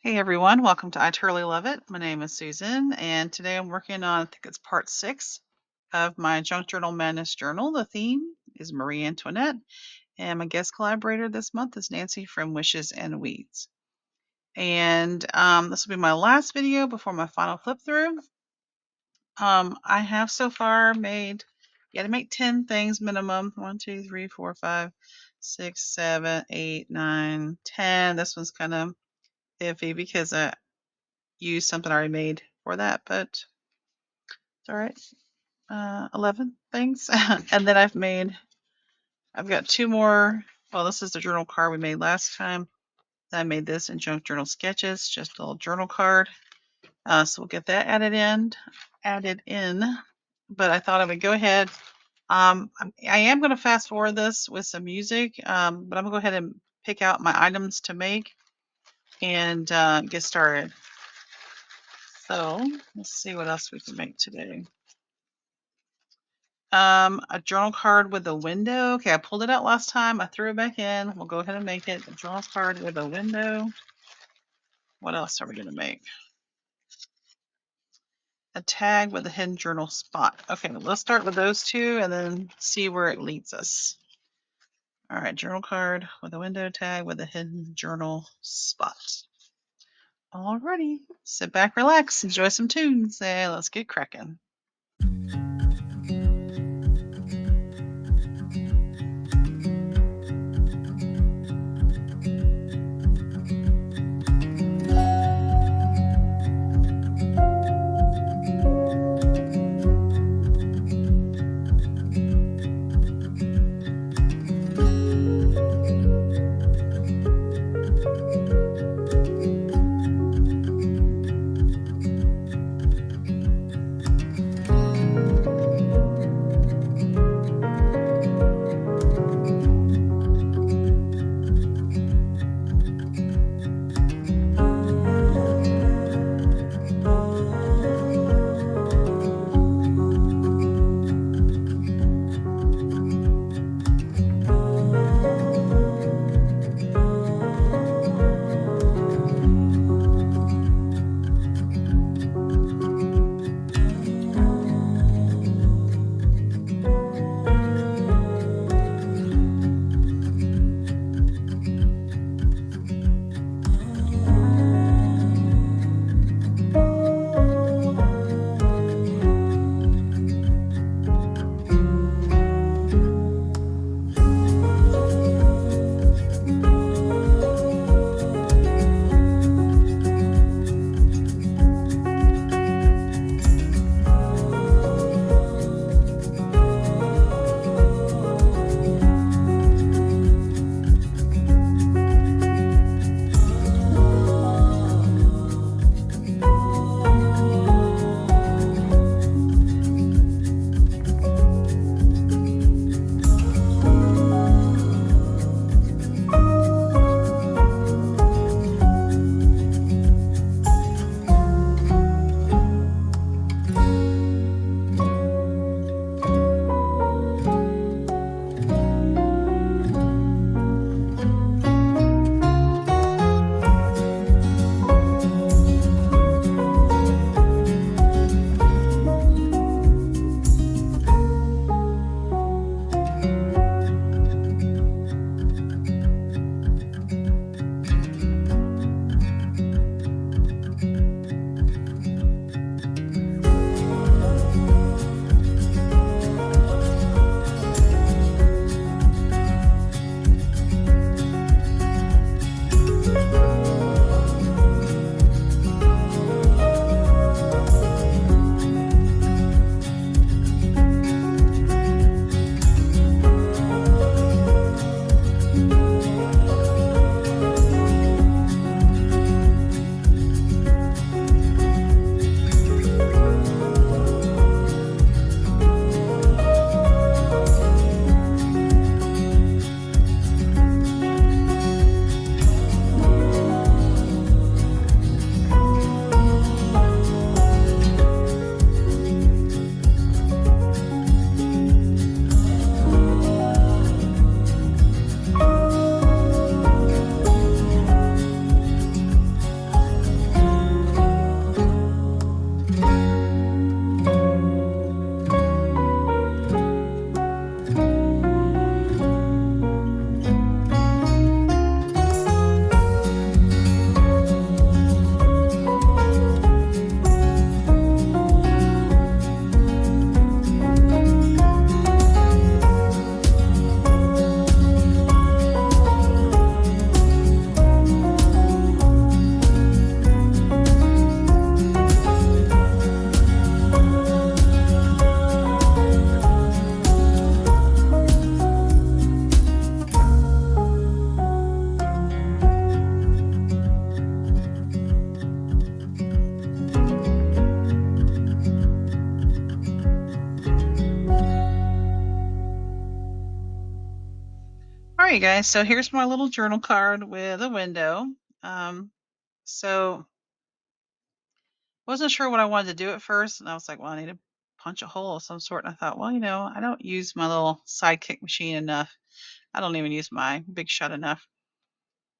Hey everyone, welcome to I Totally Love It. My name is Susan, and today I'm working on, I think it's part 6 of my Junk Journal Madness journal. The theme is Marie Antoinette, and my guest collaborator this month is Nancy from Wishes and Weeds. And this will be my last video before my final flip through. I have so far made, you gotta make 10 things minimum. 1, 2, 3, 4, 5, 6, 7, 8, 9, 10. This one's kind of iffy because I use something I already made for that, but it's all right. 11 things. And then I've got 2 more. Well, this is the journal card we made last time. I made this in Junk Journal Sketches, just a little journal card. So we'll get that added in. But I thought I would go ahead. I am going to fast forward this with some music, but I'm going to go ahead and pick out my items to make and get started. So let's see what else we can make today. A journal card with a window. Okay, I pulled it out last time. I threw it back in. We'll go ahead and make it. A journal card with a window. What else are we going to make? A tag with a hidden journal spot. Okay, let's start with those two and then see where it leads us. All right, journal card with a window, tag with a hidden journal spot. Alrighty, sit back, relax, enjoy some tunes, and let's get cracking. Alright guys, so here's my little journal card with a window. So wasn't sure what I wanted to do at first, and I was like, well, I need to punch a hole of some sort. And I thought, well, I don't use my little sidekick machine enough. I don't even use my Big Shot enough.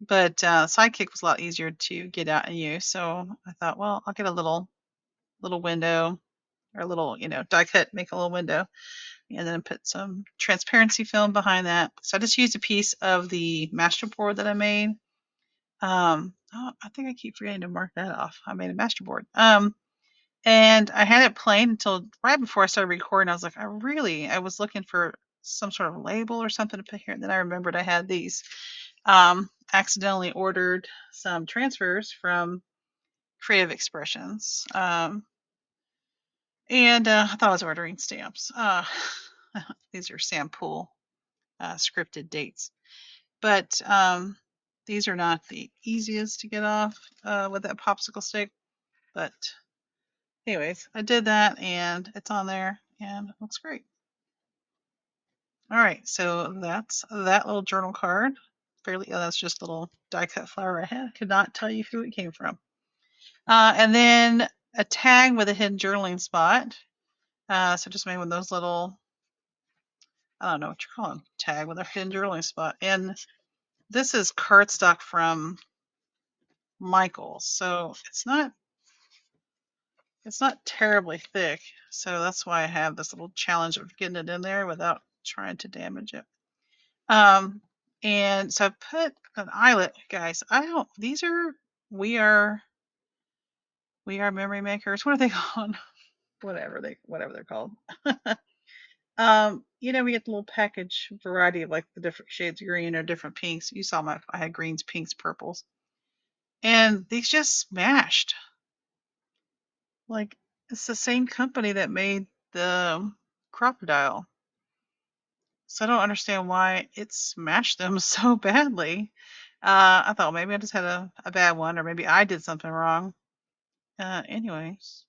But sidekick was a lot easier to get out and use. So I thought, well, I'll get a little window or a little, die cut, make a little window, and then put some transparency film behind that. So I just used a piece of the master board that I made. Oh, I think I keep forgetting to mark that off. I made a master board. And I had it playing until right before I started recording. I was like, I was looking for some sort of label or something to put here. And then I remembered I had these, accidentally ordered some transfers from Creative Expressions. And I thought I was ordering stamps. These are sample scripted dates. But these are not the easiest to get off with that popsicle stick. But anyways, I did that and it's on there and it looks great. All right, so that's that little journal card. That's just a little die cut flower I had. Could not tell you who it came from. And then a tag with a hidden journaling spot. So just made one of those little, I don't know what you call them, tag with a hidden journaling spot. And this is cardstock from Michael's, so it's not terribly thick. So that's why I have this little challenge of getting it in there without trying to damage it. And so I put an eyelet, guys. We are memory makers. What are they called? whatever they're called. We get the little package variety of like the different shades of green or different pinks. You saw I had greens, pinks, purples. And these just smashed. Like, it's the same company that made the crocodile. So I don't understand why it smashed them so badly. I thought maybe I just had a bad one, or maybe I did something wrong. Anyways,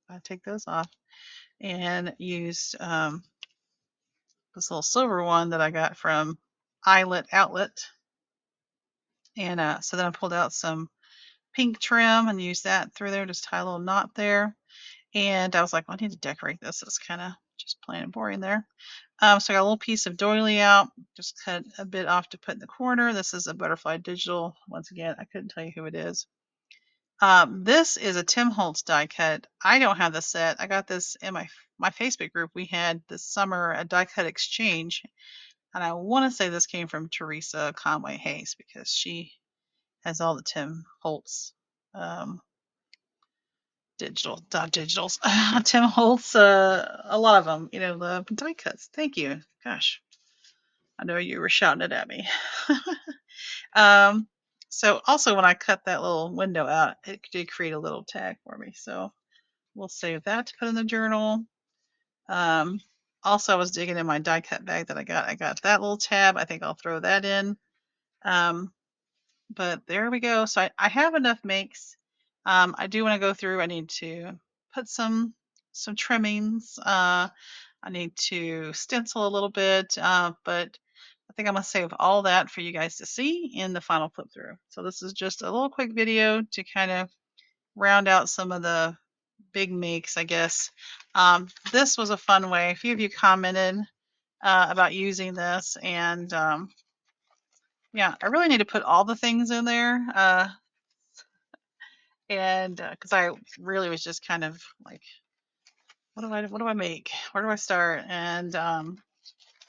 I take those off and used this little silver one that I got from Eyelet Outlet. And so then I pulled out some pink trim and used that through there, just tie a little knot there. And I was like, well, I need to decorate this. It's kind of just plain and boring there. So I got a little piece of doily out, just cut a bit off to put in the corner. This is a Butterfly Digital. Once again, I couldn't tell you who it is. This is a Tim Holtz die cut. I don't have the set. I got this in my Facebook group. We had this summer a die cut exchange, and I want to say this came from Teresa Conway Hayes because she has all the Tim Holtz digitals. Tim Holtz, a lot of them, the die cuts. Thank you. Gosh, I know you were shouting it at me. So also when I cut that little window out, it did create a little tag for me. So we'll save that to put in the journal. Also I was digging in my die cut bag that I got. I got that little tab. I think I'll throw that in. But there we go. So I have enough makes. I do want to go through. I need to put some trimmings. I need to stencil a little bit, but I think I'm going to save all that for you guys to see in the final flip through. So this is just a little quick video to kind of round out some of the big makes, I guess. This was a fun way. A few of you commented about using this, and yeah, I really need to put all the things in there. And because I really was just kind of like, what do I make? Where do I start? And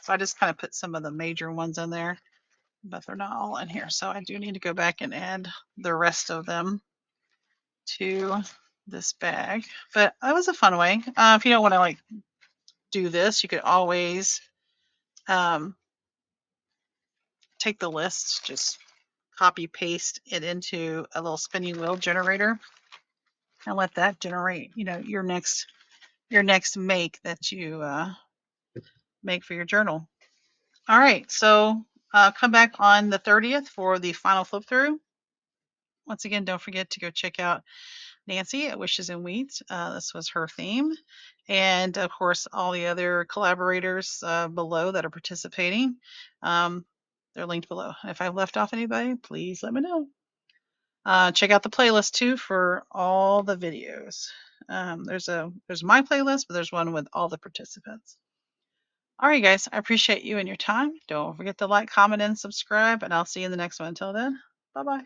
so I just kind of put some of the major ones in there, but they're not all in here. So I do need to go back and add the rest of them to this bag. But that was a fun way. If you don't want to like do this, you could always take the list, just copy paste it into a little spinning wheel generator and let that generate, your next make that you make for your journal. All right, so come back on the 30th for the final flip through. Once again, don't forget to go check out Nancy at Wishes and Weeds. This was her theme. And of course, all the other collaborators below that are participating. They're linked below. If I've left off anybody, please let me know. Check out the playlist too for all the videos. There's my playlist, but there's one with all the participants. All right, guys, I appreciate you and your time. Don't forget to like, comment, and subscribe, and I'll see you in the next one. Until then, bye-bye.